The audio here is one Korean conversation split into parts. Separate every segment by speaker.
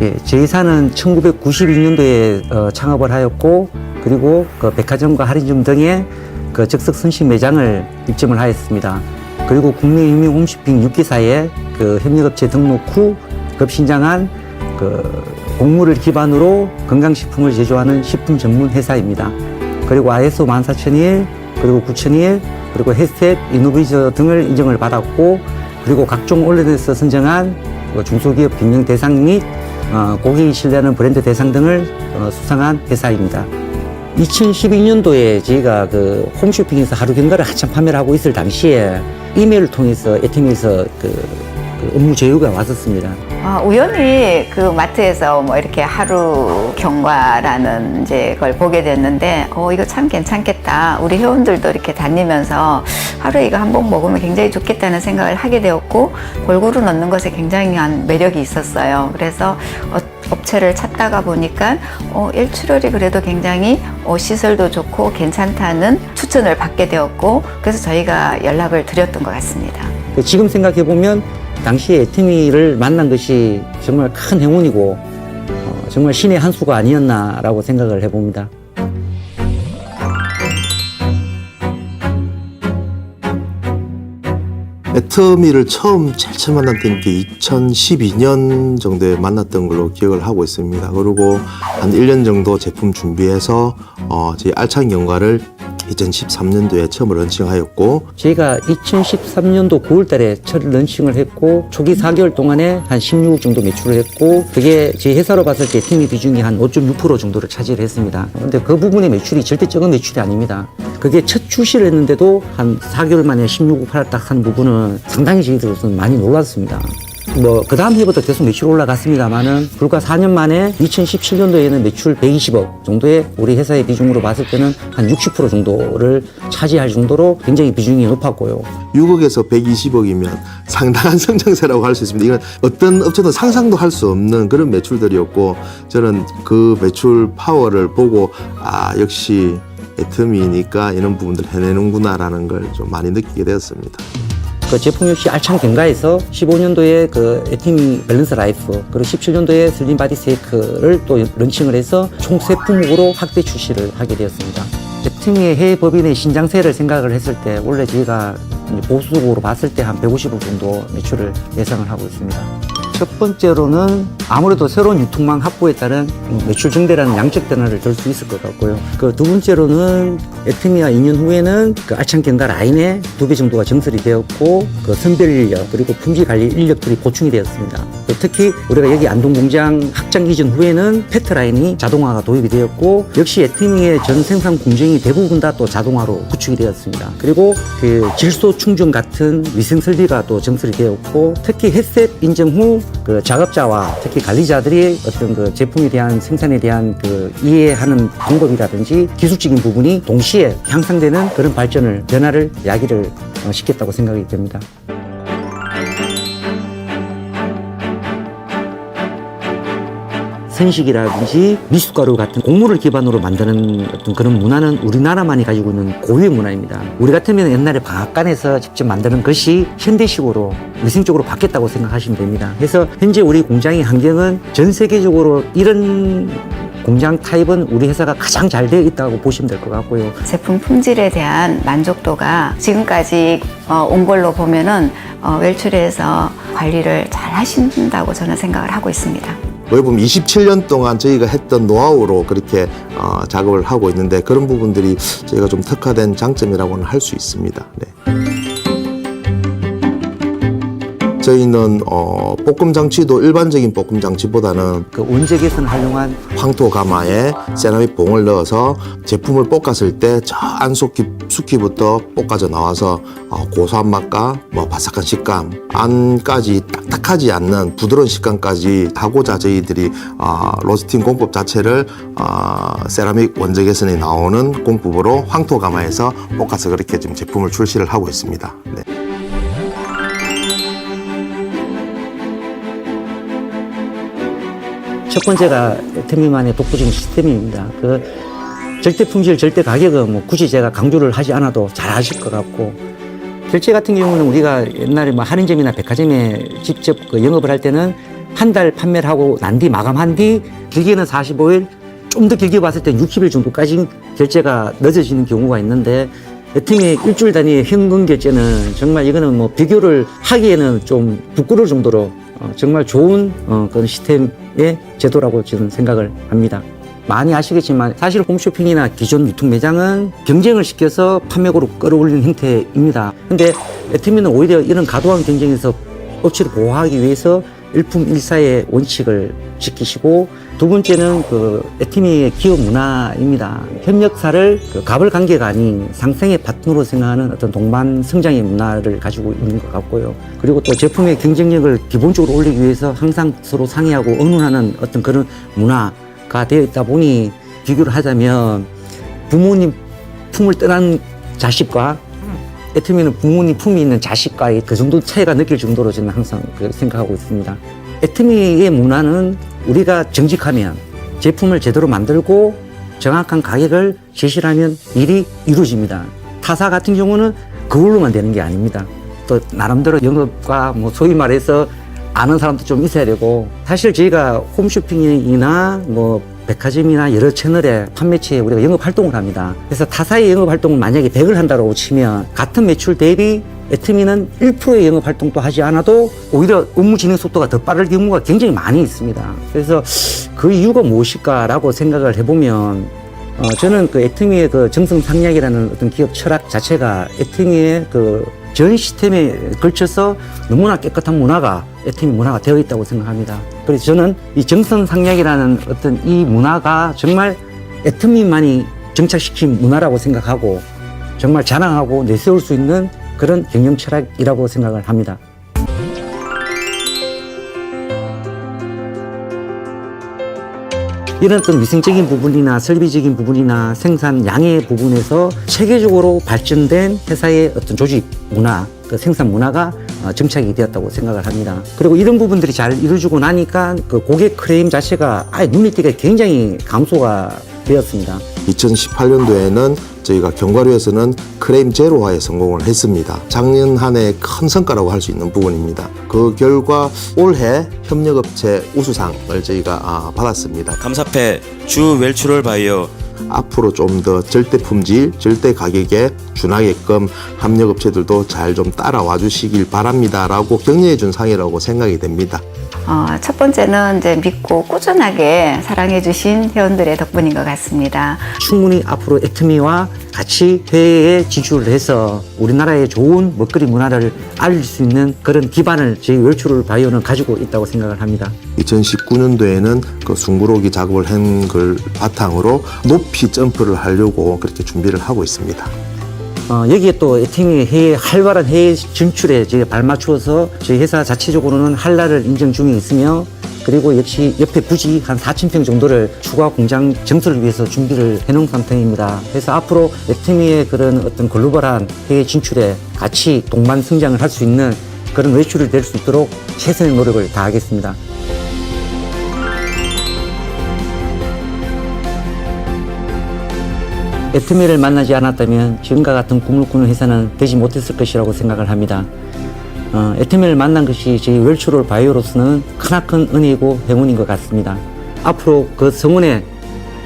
Speaker 1: 예, 저희 회사는 1992년도에 창업을 하였고, 그리고 그 백화점과 할인점 등의 그 적석 선식 매장을 입점을 하였습니다. 그리고 국내 유명 홈쇼핑 6기사에 그 협력업체 등록 후 급신장한 그 곡물을 기반으로 건강식품을 제조하는 식품 전문 회사입니다. 그리고 ISO 14001, 그리고 9001, 그리고 햇셋, 이노비저 등을 인정을 받았고, 그리고 각종 온라인에서 선정한 중소기업 경영 대상 및 고객이 신뢰하는 브랜드 대상 등을 수상한 회사입니다. 2012년도에 저희가 그 홈쇼핑에서 하루 경과를 한참 판매를 하고 있을 당시에 이메일을 통해서 애팀에서 그 업무 제휴가 왔었습니다.
Speaker 2: 우연히 그 마트에서 뭐 이렇게 하루 경과라는 이제 걸 보게 됐는데, 이거 참 괜찮겠다. 우리 회원들도 이렇게 다니면서 하루에 이거 한 번 먹으면 굉장히 좋겠다는 생각을 하게 되었고, 골고루 넣는 것에 굉장한 매력이 있었어요. 그래서 업체를 찾다가 보니까 일출혈이 그래도 굉장히 시설도 좋고 괜찮다는 추천을 받게 되었고, 그래서 저희가 연락을 드렸던 것 같습니다.
Speaker 1: 지금 생각해 보면 당시에 애티미를 만난 것이 정말 큰 행운이고 정말 신의 한 수가 아니었나라고 생각을 해봅니다.
Speaker 3: 애터미를 제일 처음 만났던 게 2012년 정도에 만났던 걸로 기억을 하고 있습니다. 그리고 한 1년 정도 제품 준비해서 저희 알찬 경과를 2013년도에 처음 런칭하였고,
Speaker 1: 저희가 2013년도 9월 달에 첫 런칭을 했고, 초기 4개월 동안에 한 16억 정도 매출을 했고, 그게 저희 회사로 봤을 때 팀의 비중이 한 5.6% 정도를 차지를 했습니다. 근데 그 부분의 매출이 절대 적은 매출이 아닙니다. 그게 첫 출시를 했는데도 한 4개월 만에 16억 팔았다는 부분은 상당히 저희들로서는 많이 놀랐습니다. 그 다음 해부터 계속 매출이 올라갔습니다만은 불과 4년 만에 2017년도에는 매출 120억 정도의 우리 회사의 비중으로 봤을 때는 한 60% 정도를 차지할 정도로 굉장히 비중이 높았고요.
Speaker 3: 6억에서 120억이면 상당한 성장세라고 할 수 있습니다. 이건 어떤 업체도 상상도 할 수 없는 그런 매출들이었고, 저는 그 매출 파워를 보고 역시 애터미니까 이런 부분들 해내는구나라는 걸 좀 많이 느끼게 되었습니다.
Speaker 1: 그 제품 역시 알찬 경과에서 15년도에 그 애티미 밸런스 라이프, 그리고 17년도에 슬림 바디 세이크를 또 런칭을 해서 총 3품목으로 확대 출시를 하게 되었습니다. 애티미의 해외 법인의 신장세를 생각을 했을 때 원래 저희가 보수적으로 봤을 때 한 150억 정도 매출을 예상을 하고 있습니다. 첫 번째로는 아무래도 새로운 유통망 확보에 따른 매출 증대라는 양적 변화를 줄 수 있을 것 같고요. 그 두 번째로는 애티미와 2년 후에는 그 알찬 경과 라인에 2배 정도가 증설이 되었고, 그 선별 인력 그리고 품질 관리 인력들이 보충이 되었습니다. 특히 우리가 여기 안동 공장 확장 이전 후에는 페트 라인이 자동화가 도입이 되었고, 역시 애티미의 전 생산 공정이 대부분 다 또 자동화로 구축이 되었습니다. 그리고 그 질소 충전 같은 위생 설비가 또 증설이 되었고, 특히 햇셋 인증 후 그 작업자와 특히 관리자들이 어떤 그 제품에 대한 생산에 대한 그 이해하는 방법이라든지 기술적인 부분이 동시에 향상되는 그런 발전을, 변화를 야기를 시켰다고 생각이 됩니다. 선식이라든지 미숫가루 같은 곡물을 기반으로 만드는 어떤 그런 문화는 우리나라만이 가지고 있는 고유의 문화입니다. 우리 같으면 옛날에 방앗간에서 직접 만드는 것이 현대식으로 위생적으로 바뀌었다고 생각하시면 됩니다. 그래서 현재 우리 공장의 환경은 전 세계적으로 이런 공장 타입은 우리 회사가 가장 잘 되어 있다고 보시면 될 것 같고요.
Speaker 2: 제품 품질에 대한 만족도가 지금까지 온 걸로 보면은 웰출에서 관리를 잘 하신다고 저는 생각을 하고 있습니다.
Speaker 3: 거기 보면 27년 동안 저희가 했던 노하우로 그렇게 작업을 하고 있는데, 그런 부분들이 저희가 좀 특화된 장점이라고는 할 수 있습니다. 네. 저희는 볶음 장치도 일반적인 볶음 장치보다는
Speaker 1: 그 온재 개선을 활용한
Speaker 3: 황토 가마에 세라믹 봉을 넣어서 제품을 볶았을 때 저 안속기부터 볶아져 나와서 고소한 맛과 바삭한 식감, 안까지 딱딱하지 않는 부드러운 식감까지 하고자 저희들이 로스팅 공법 자체를 세라믹 원재 개선이 나오는 공법으로 황토 가마에서 볶아서 그렇게 지금 제품을 출시를 하고 있습니다. 네.
Speaker 1: 첫 번째가 애터미만의 독보적인 시스템입니다. 그 절대 품질, 절대 가격은 굳이 제가 강조를 하지 않아도 잘 아실 것 같고, 결제 같은 경우는 우리가 옛날에 할인점이나 백화점에 직접 영업을 할 때는 한 달 판매를 하고 난 뒤 마감한 뒤 길게는 45일, 좀 더 길게 봤을 때 60일 정도까지 결제가 늦어지는 경우가 있는데 애팀의 일주일 단위의 현금 결제는 정말 이거는 뭐 비교를 하기에는 좀 부끄러울 정도로 정말 좋은 그런 시스템의 제도라고 저는 생각을 합니다. 많이 아시겠지만 사실 홈쇼핑이나 기존 유통 매장은 경쟁을 시켜서 판매고로 끌어올리는 형태입니다. 근데 애트미는 오히려 이런 과도한 경쟁에서 업체를 보호하기 위해서 일품일사의 원칙을 지키시고, 두 번째는 그 애트미의 기업 문화입니다. 협력사를 그 갑을 관계가 아닌 상생의 파트너로 생각하는 어떤 동반 성장의 문화를 가지고 있는 것 같고요. 그리고 또 제품의 경쟁력을 기본적으로 올리기 위해서 항상 서로 상의하고 의논하는 어떤 그런 문화가 되어 있다 보니, 비교를 하자면 부모님 품을 떠난 자식과 애트미는 부모님 품이 있는 자식과의 그 정도 차이가 느낄 정도로 저는 항상 생각하고 있습니다. 애트미의 문화는 우리가 정직하면 제품을 제대로 만들고 정확한 가격을 제시하면 일이 이루어집니다. 타사 같은 경우는 그걸로만 되는 게 아닙니다. 또 나름대로 영업과 뭐 소위 말해서 아는 사람도 좀 있어야 되고, 사실 저희가 홈쇼핑이나 뭐 백화점이나 여러 채널의 판매처에 우리가 영업 활동을 합니다. 그래서 타사의 영업 활동을 만약에 100을 한다고 치면 같은 매출 대비 애트미는 1%의 영업 활동도 하지 않아도 오히려 업무 진행 속도가 더 빠를 경우가 굉장히 많이 있습니다. 그래서 그 이유가 무엇일까라고 생각을 해보면 저는 그 애트미의 그 정성상략이라는 어떤 기업 철학 자체가 애트미의 그 전 시스템에 걸쳐서 너무나 깨끗한 문화가 애트미 문화가 되어 있다고 생각합니다. 그래서 저는 이 정성상략이라는 어떤 이 문화가 정말 애트미만이 정착시킨 문화라고 생각하고 정말 자랑하고 내세울 수 있는 그런 경영 철학이라고 생각을 합니다. 이런 어떤 위생적인 부분이나 설비적인 부분이나 생산량의 부분에서 체계적으로 발전된 회사의 어떤 조직 문화, 그 생산 문화가 정착이 되었다고 생각을 합니다. 그리고 이런 부분들이 잘 이루어지고 나니까 그 고객 클레임 자체가 아예 눈에 띄게 굉장히 감소가 되었습니다.
Speaker 3: 2018년도에는 저희가 견과류에서는 클레임 제로화에 성공을 했습니다. 작년 한 해 큰 성과라고 할 수 있는 부분입니다. 그 결과 올해 협력업체 우수상을 저희가 받았습니다.
Speaker 4: 감사패 주 웰추럴 바이오
Speaker 3: 앞으로 좀 더 절대 품질, 절대 가격에 준하게끔 협력업체들도 잘 좀 따라와 주시길 바랍니다라고 격려해 준 상이라고 생각이 됩니다.
Speaker 2: 첫 번째는 이제 믿고 꾸준하게 사랑해주신 회원들의 덕분인 것 같습니다.
Speaker 1: 충분히 앞으로 애트미와 같이 해외에 진출을 해서 우리나라의 좋은 먹거리 문화를 알릴 수 있는 그런 기반을 저희 웰추럴 바이오는 가지고 있다고 생각을 합니다.
Speaker 3: 2019년도에는 그 숭구로기 작업을 한 걸 바탕으로 높이 점프를 하려고 그렇게 준비를 하고 있습니다.
Speaker 1: 여기에 또 애트미 해외 활발한 해외 진출에 저희가 발맞추어서 저희 회사 자체적으로는 한라를 인정 중에 있으며, 그리고 역시 옆에 부지 한 4,000평 정도를 추가 공장 증설을 위해서 준비를 해놓은 상태입니다. 그래서 앞으로 애트미의 그런 어떤 글로벌한 해외 진출에 같이 동반 성장을 할 수 있는 그런 외출이 될 수 있도록 최선의 노력을 다하겠습니다. 애트미를 만나지 않았다면 지금과 같은 꿈을 꾸는 회사는 되지 못했을 것이라고 생각을 합니다. 애트미를 만난 것이 저희 웰추럴 바이오로서는 크나큰 은혜이고 행운인 것 같습니다. 앞으로 그 성원에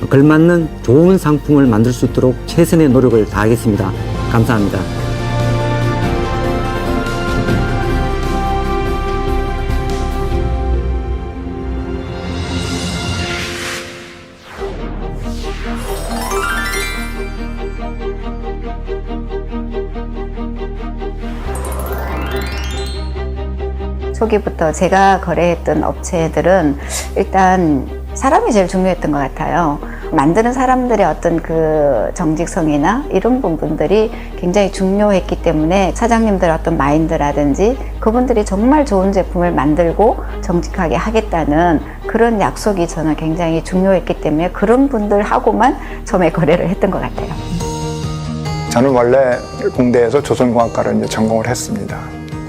Speaker 1: 걸맞는 좋은 상품을 만들 수 있도록 최선의 노력을 다하겠습니다. 감사합니다.
Speaker 2: 초기부터 제가 거래했던 업체들은 일단 사람이 제일 중요했던 것 같아요. 만드는 사람들의 어떤 그 정직성이나 이런 부분들이 굉장히 중요했기 때문에 사장님들의 어떤 마인드라든지 그분들이 정말 좋은 제품을 만들고 정직하게 하겠다는 그런 약속이 저는 굉장히 중요했기 때문에 그런 분들하고만 처음에 거래를 했던 것 같아요.
Speaker 5: 저는 원래 공대에서 조선공학과를 이제 전공을 했습니다.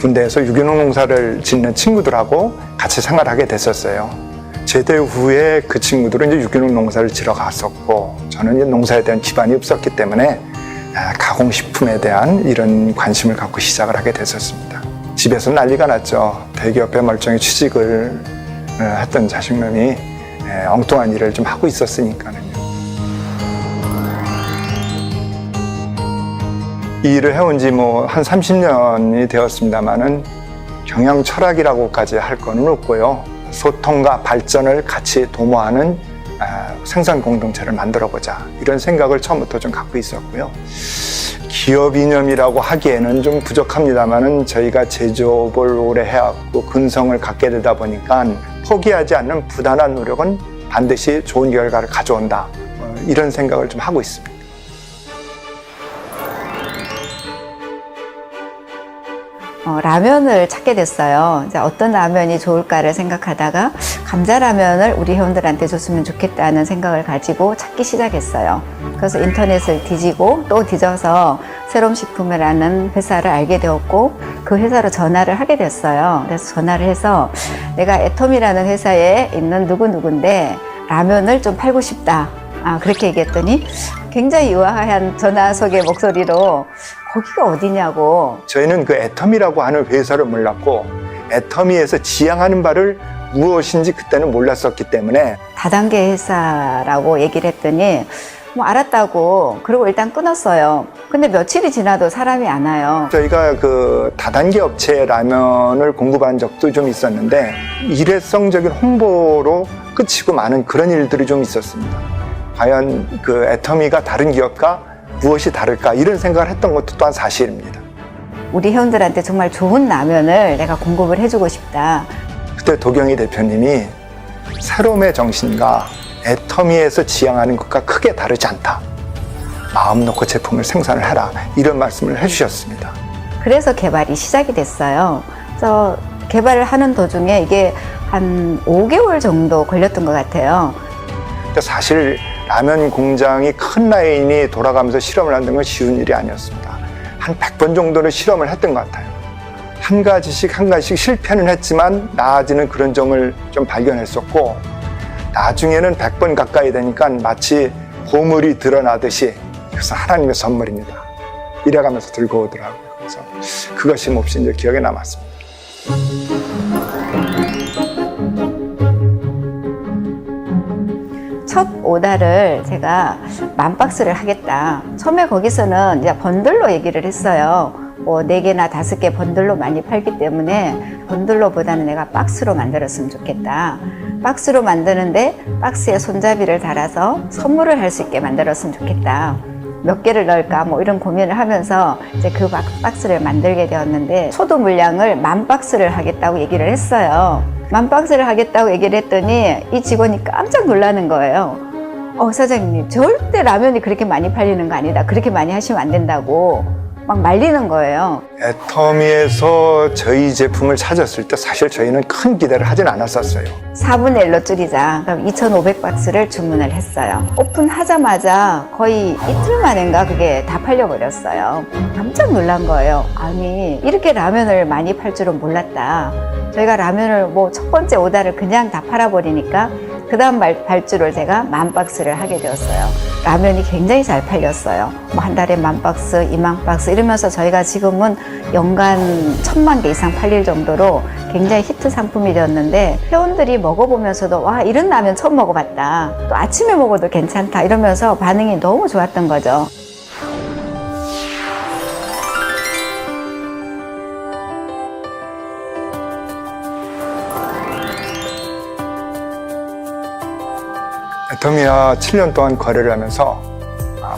Speaker 5: 군대에서 유기농 농사를 짓는 친구들하고 같이 생활하게 됐었어요. 제대 후에 그 친구들은 이제 유기농 농사를 지러 갔었고, 저는 이제 농사에 대한 기반이 없었기 때문에 가공식품에 대한 이런 관심을 갖고 시작을 하게 됐었습니다. 집에서 난리가 났죠. 대기업에 멀쩡히 취직을 했던 자식놈이 엉뚱한 일을 좀 하고 있었으니까요. 이 일을 해온 지 뭐 한 30년이 되었습니다만은 경영 철학이라고까지 할 거는 없고요. 소통과 발전을 같이 도모하는 생산 공동체를 만들어보자, 이런 생각을 처음부터 좀 갖고 있었고요. 기업 이념이라고 하기에는 좀 부족합니다만은 저희가 제조업을 오래 해왔고 근성을 갖게 되다 보니까 포기하지 않는 부단한 노력은 반드시 좋은 결과를 가져온다, 이런 생각을 좀 하고 있습니다.
Speaker 2: 라면을 찾게 됐어요. 이제 어떤 라면이 좋을까를 생각하다가 감자라면을 우리 회원들한테 줬으면 좋겠다는 생각을 가지고 찾기 시작했어요. 그래서 인터넷을 뒤지고 또 뒤져서 새롬식품이라는 회사를 알게 되었고, 그 회사로 전화를 하게 됐어요. 그래서 전화를 해서 내가 애톰이라는 회사에 있는 누구누구인데 라면을 좀 팔고 싶다, 그렇게 얘기했더니 굉장히 유아한 전화 속의 목소리로 거기가 어디냐고.
Speaker 5: 저희는 그 애터미라고 하는 회사를 몰랐고 애터미에서 지향하는 바를 무엇인지 그때는 몰랐었기 때문에
Speaker 2: 다단계 회사라고 얘기를 했더니 뭐 알았다고, 그리고 일단 끊었어요. 근데 며칠이 지나도 사람이 안 와요.
Speaker 5: 저희가 그 다단계 업체 라면을 공급한 적도 좀 있었는데 일회성적인 홍보로 끝이고 마는 그런 일들이 좀 있었습니다. 과연 그 애터미가 다른 기업과 무엇이 다를까, 이런 생각을 했던 것도 또한 사실입니다.
Speaker 2: 우리 회원들한테 정말 좋은 라면을 내가 공급을 해주고 싶다.
Speaker 5: 그때 도경희 대표님이 새롬의 정신과 애터미에서 지향하는 것과 크게 다르지 않다, 마음 놓고 제품을 생산을 해라, 이런 말씀을 해주셨습니다.
Speaker 2: 그래서 개발이 시작이 됐어요. 그래서 개발을 하는 도중에 이게 한 5개월 정도 걸렸던 것 같아요.
Speaker 5: 사실 라면 공장이 큰 라인이 돌아가면서 실험을 하는 건 쉬운 일이 아니었습니다. 한 100번 정도는 실험을 했던 것 같아요. 한 가지씩 실패는 했지만 나아지는 그런 점을 좀 발견했었고, 나중에는 100번 가까이 되니까 마치 보물이 드러나듯이 그래서 하나님의 선물입니다, 이래가면서 들고 오더라고요. 그래서 그것이 몹시 이제 기억에 남았습니다.
Speaker 2: 첫 오다를 제가 10,000박스를 하겠다. 처음에 거기서는 이제 번들로 얘기를 했어요. 뭐 4개나 5개 번들로 많이 팔기 때문에 번들로보다는 내가 박스로 만들었으면 좋겠다. 박스로 만드는데 박스에 손잡이를 달아서 선물을 할 수 있게 만들었으면 좋겠다. 몇 개를 넣을까 뭐 이런 고민을 하면서 이제 그 박스를 만들게 되었는데, 소도 물량을 10,000박스를 하겠다고 얘기를 했어요. 10,000박스를 하겠다고 얘기를 했더니 이 직원이 깜짝 놀라는 거예요. 사장님, 절대 라면이 그렇게 많이 팔리는 거 아니다. 그렇게 많이 하시면 안 된다고 막 말리는 거예요.
Speaker 5: 애터미에서 저희 제품을 찾았을 때 사실 저희는 큰 기대를 하진 않았었어요.
Speaker 2: 4분의 1로 줄이자. 그럼 2,500박스를 주문을 했어요. 오픈하자마자 거의 이틀 만인가 그게 다 팔려버렸어요. 깜짝 놀란 거예요. 아니, 이렇게 라면을 많이 팔 줄은 몰랐다. 저희가 라면을 뭐 첫 번째 오다를 그냥 다 팔아버리니까 그 다음 발주를 제가 10,000박스를 하게 되었어요. 라면이 굉장히 잘 팔렸어요. 뭐 한 달에 10,000박스, 20,000박스 이러면서 저희가 지금은 연간 1,000만 개 이상 팔릴 정도로 굉장히 히트 상품이 되었는데, 회원들이 먹어보면서도 와, 이런 라면 처음 먹어봤다. 또 아침에 먹어도 괜찮다. 이러면서 반응이 너무 좋았던 거죠.
Speaker 5: 애터미와 7년 동안 거래를 하면서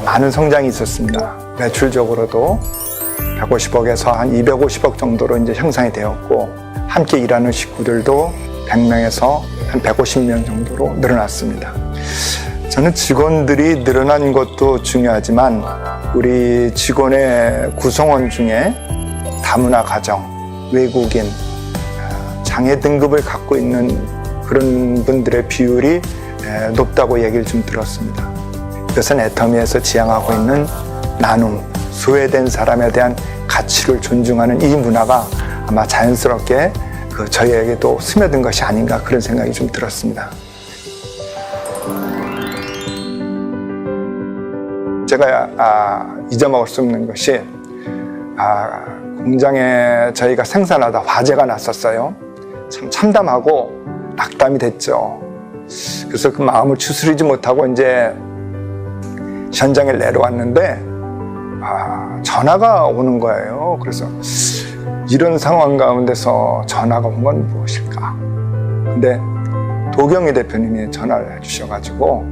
Speaker 5: 많은 성장이 있었습니다. 매출적으로도 150억에서 한 250억 정도로 이제 형성이 되었고, 함께 일하는 식구들도 100명에서 한 150명 정도로 늘어났습니다. 저는 직원들이 늘어난 것도 중요하지만 우리 직원의 구성원 중에 다문화 가정, 외국인, 장애 등급을 갖고 있는 그런 분들의 비율이 높다고 얘기를 좀 들었습니다. 이것은 애터미에서 지향하고 있는 나눔, 소외된 사람에 대한 가치를 존중하는 이 문화가 아마 자연스럽게 저희에게도 스며든 것이 아닌가, 그런 생각이 좀 들었습니다. 제가 잊어먹을 수 없는 것이 공장에 저희가 생산하다 화재가 났었어요. 참 참담하고 낙담이 됐죠. 그래서 그 마음을 추스리지 못하고 이제 현장에 내려왔는데 전화가 오는 거예요. 그래서 이런 상황 가운데서 전화가 온 건 무엇일까? 근데 도경희 대표님이 전화를 해주셔가지고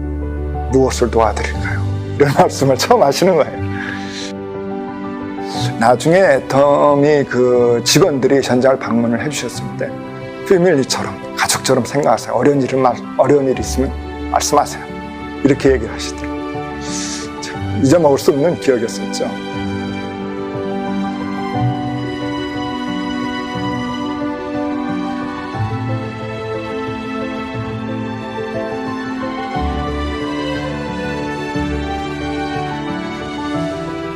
Speaker 5: 무엇을 도와드릴까요? 이런 말씀을 처음 하시는 거예요. 나중에 애텀이 그 직원들이 현장을 방문을 해주셨을 때 패밀리처럼 가족처럼 생각하세요. 어려운 일 있으면 말씀하세요. 이렇게 얘기를 하시더라고요. 잊어먹을 수 없는 기억이었었죠.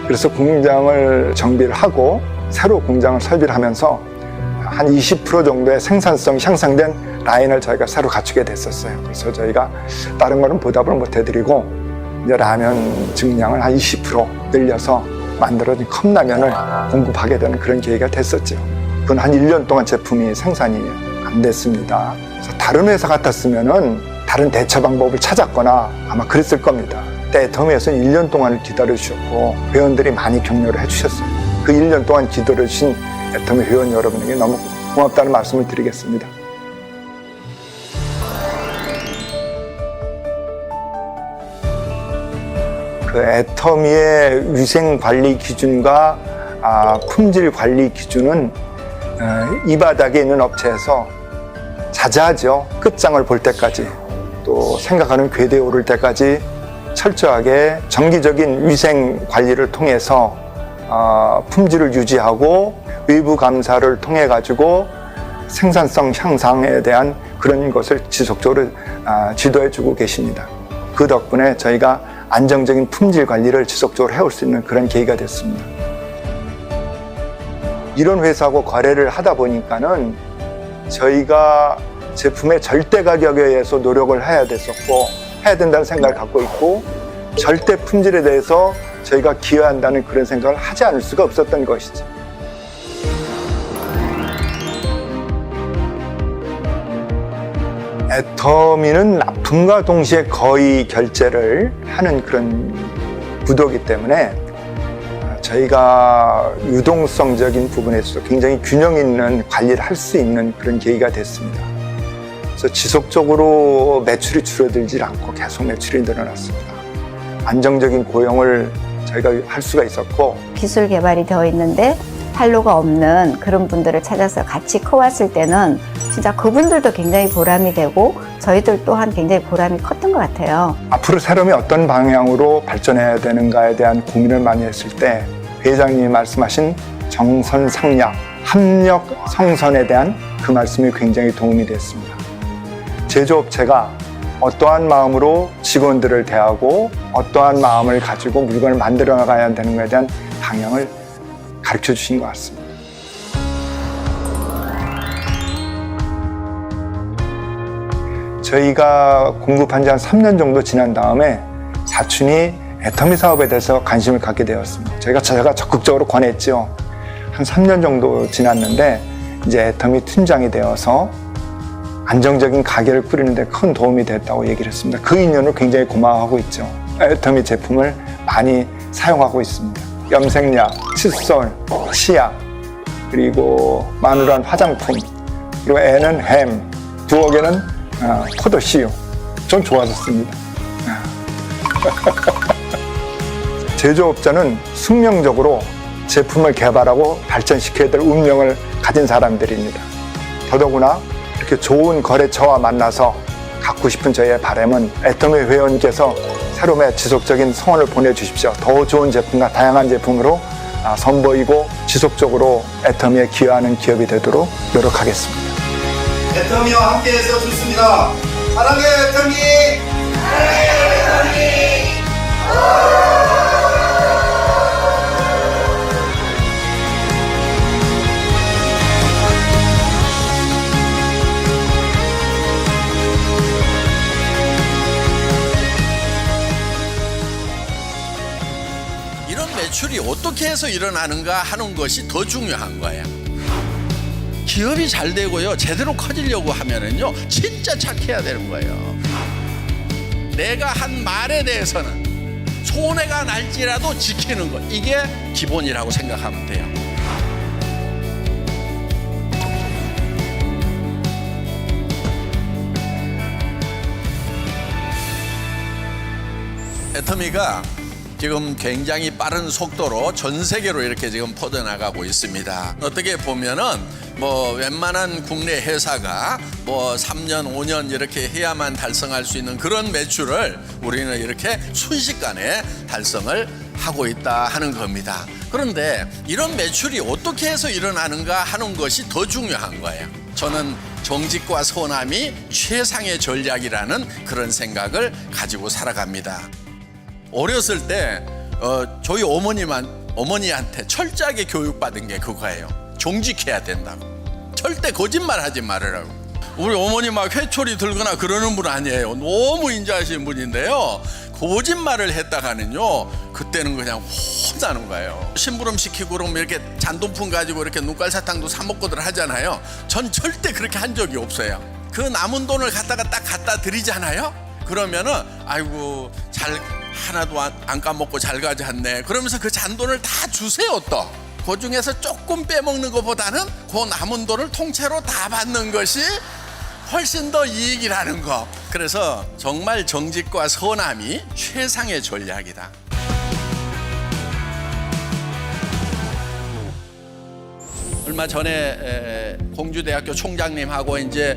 Speaker 5: 그래서 공장을 정비를 하고 새로 공장을 설비를 하면서 한 20% 정도의 생산성이 향상된 라인을 저희가 새로 갖추게 됐었어요. 그래서 저희가 다른 거는 보답을 못 해드리고 이제 라면 증량을 한 20% 늘려서 만들어진 컵라면을 공급하게 되는 그런 계기가 됐었죠. 그건 한 1년 동안 제품이 생산이 안 됐습니다. 그래서 다른 회사 같았으면은 다른 대처 방법을 찾았거나 아마 그랬을 겁니다. 그때 애텀에서는 1년 동안을 기다려주셨고 회원들이 많이 격려를 해주셨어요. 그 1년 동안 기다려주신 애텀의 회원 여러분에게 너무 고맙다는 말씀을 드리겠습니다. 그 애터미의 위생 관리 기준과 품질 관리 기준은 이 바닥에 있는 업체에서 자자하죠. 끝장을 볼 때까지 또 생각하는 궤도에 오를 때까지 철저하게 정기적인 위생 관리를 통해서 품질을 유지하고 외부 감사를 통해 가지고 생산성 향상에 대한 그런 것을 지속적으로 지도해 주고 계십니다. 그 덕분에 저희가 안정적인 품질 관리를 지속적으로 해올 수 있는 그런 계기가 됐습니다. 이런 회사하고 거래를 하다 보니까는 저희가 제품의 절대 가격에 의해서 노력을 해야 됐었고 해야 된다는 생각을 갖고 있고 절대 품질에 대해서 저희가 기여한다는 그런 생각을 하지 않을 수가 없었던 것이죠. 애터미는 납품과 동시에 거의 결제를 하는 그런 구도이기 때문에 저희가 유동성적인 부분에서 굉장히 균형 있는 관리를 할 수 있는 그런 계기가 됐습니다. 그래서 지속적으로 매출이 줄어들지 않고 계속 매출이 늘어났습니다. 안정적인 고용을 저희가 할 수가 있었고
Speaker 2: 기술 개발이 되어 있는데 판로가 없는 그런 분들을 찾아서 같이 커왔을 때는 진짜 그분들도 굉장히 보람이 되고 저희들 또한 굉장히 보람이 컸던 것 같아요.
Speaker 5: 앞으로 새롬이 어떤 방향으로 발전해야 되는가에 대한 고민을 많이 했을 때 회장님이 말씀하신 정선상략, 합력 성선에 대한 그 말씀이 굉장히 도움이 됐습니다. 제조업체가 어떠한 마음으로 직원들을 대하고 어떠한 마음을 가지고 물건을 만들어 나가야 되는 것에 대한 방향을 가르쳐 주신 것 같습니다. 저희가 공급한 지 한 3년 정도 지난 다음에 사촌이 애터미 사업에 대해서 관심을 갖게 되었습니다. 제가 적극적으로 권했죠. 한 3년 정도 지났는데 이제 애터미 팀장이 되어서 안정적인 가게를 꾸리는 데 큰 도움이 됐다고 얘기를 했습니다. 그 인연을 굉장히 고마워하고 있죠. 애터미 제품을 많이 사용하고 있습니다. 염색약, 칫솔, 치약, 그리고 마누라는 화장품, 그리고 애는 햄, 부엌에는 포도씨유. 좀 좋아졌습니다. 제조업자는 숙명적으로 제품을 개발하고 발전시켜야 될 운명을 가진 사람들입니다. 더더구나 이렇게 좋은 거래처와 만나서 갖고 싶은 저희의 바람은 애터미 회원께서 새롬의 지속적인 성원을 보내주십시오. 더 좋은 제품과 다양한 제품으로 선보이고 지속적으로 애터미에 기여하는 기업이 되도록 노력하겠습니다.
Speaker 6: 애터미와 함께해서 좋습니다. 사랑해 애터미! 사랑해 애터미!
Speaker 7: 이런 매출이 어떻게 해서 일어나는가 하는 것이 더 중요한 거야. 기업이 잘 되고요, 제대로 커지려고 하면은요, 진짜 착해야 되는 거예요. 내가 한 말에 대해서는 손해가 날지라도 지키는 것, 이게 기본이라고 생각하면 돼요. 애터미가 지금 굉장히 빠른 속도로 전 세계로 이렇게 지금 퍼져나가고 있습니다. 어떻게 보면은 뭐 웬만한 국내 회사가 뭐 3년, 5년 이렇게 해야만 달성할 수 있는 그런 매출을 우리는 이렇게 순식간에 달성을 하고 있다 하는 겁니다. 그런데 이런 매출이 어떻게 해서 일어나는가 하는 것이 더 중요한 거예요. 저는 정직과 선함이 최상의 전략이라는 그런 생각을 가지고 살아갑니다. 어렸을 때 저희 어머니한테 철저하게 교육받은 게 그거예요. 정직해야 된다고. 절대 거짓말 하지 말으라고. 우리 어머니 막 회초리 들거나 그러는 분 아니에요. 너무 인자하신 분인데요, 거짓말을 했다가는요, 그때는 그냥 혼나는 거예요. 심부름 시키고 그러면 이렇게 잔돈푼 가지고 이렇게 눈깔 사탕도 사 먹고들 하잖아요. 전 절대 그렇게 한 적이 없어요. 그 남은 돈을 갖다가 딱 갖다 드리잖아요. 그러면은 아이고 잘 하나도 안 까먹고 잘 가져왔네 그러면서 그 잔돈을 다 주세요. 또 그 중에서 조금 빼먹는 것보다는 그 남은 돈을 통째로 다 받는 것이 훨씬 더 이익이라는 거. 그래서 정말 정직과 선함이 최상의 전략이다. 얼마 전에 공주대학교 총장님하고 이제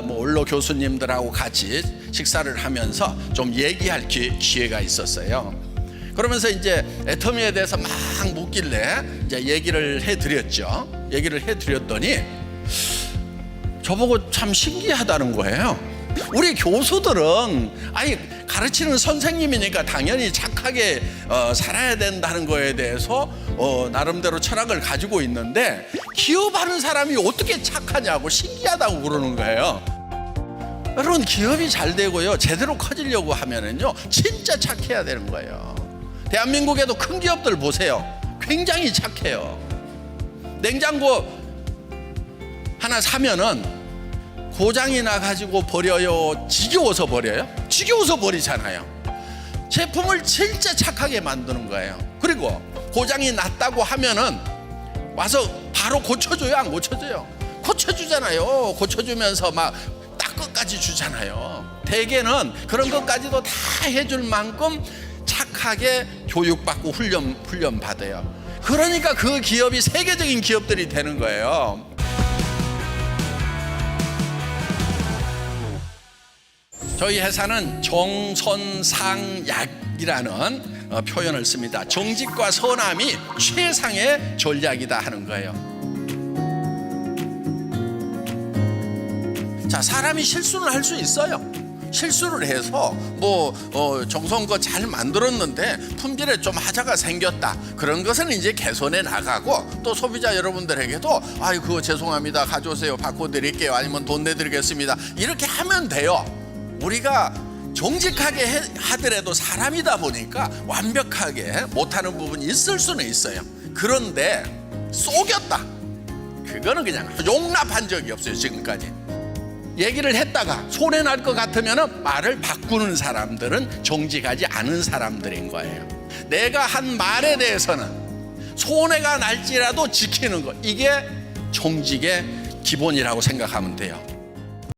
Speaker 7: 뭐 원로 교수님들하고 같이 식사를 하면서 좀 얘기할 기회가 있었어요. 그러면서 이제 애터미에 대해서 막 묻길래 이제 얘기를 해드렸죠. 얘기를 해드렸더니 저보고 참 신기하다는 거예요. 우리 교수들은 아니 가르치는 선생님이니까 당연히 착하게 살아야 된다는 거에 대해서 나름대로 철학을 가지고 있는데 기업하는 사람이 어떻게 착하냐고 신기하다고 그러는 거예요. 여러분, 기업이 잘 되고요, 제대로 커지려고 하면은요, 진짜 착해야 되는 거예요. 대한민국에도 큰 기업들 보세요. 굉장히 착해요. 냉장고 하나 사면은 고장이 나가지고 버려요? 지겨워서 버려요? 지겨워서 버리잖아요. 제품을 진짜 착하게 만드는 거예요. 그리고 고장이 났다고 하면은 와서 바로 고쳐줘요? 안 고쳐줘요? 고쳐주잖아요. 고쳐주면서 막 딱 끝까지 주잖아요. 대개는 그런 것까지도 다 해줄 만큼 착하게 교육받고 훈련 받아요. 그러니까 그 기업이 세계적인 기업들이 되는 거예요. 저희 회사는 정선상약이라는 표현을 씁니다. 정직과 선함이 최상의 전략이다 하는 거예요. 자, 사람이 실수를 할 수 있어요. 실수를 해서 정성껏 잘 만들었는데 품질에 좀 하자가 생겼다. 그런 것은 이제 개선해 나가고 또 소비자 여러분들에게도 그거 죄송합니다. 가져오세요. 바꿔드릴게요. 아니면 돈 내드리겠습니다. 이렇게 하면 돼요. 우리가 정직하게 하더라도 사람이다 보니까 완벽하게 못하는 부분이 있을 수는 있어요. 그런데 속였다. 그거는 그냥 용납한 적이 없어요. 지금까지. 얘기를 했다가 손해 날 것 같으면 말을 바꾸는 사람들은 정직하지 않은 사람들인 거예요. 내가 한 말에 대해서는 손해가 날지라도 지키는 것, 이게 정직의 기본이라고 생각하면 돼요.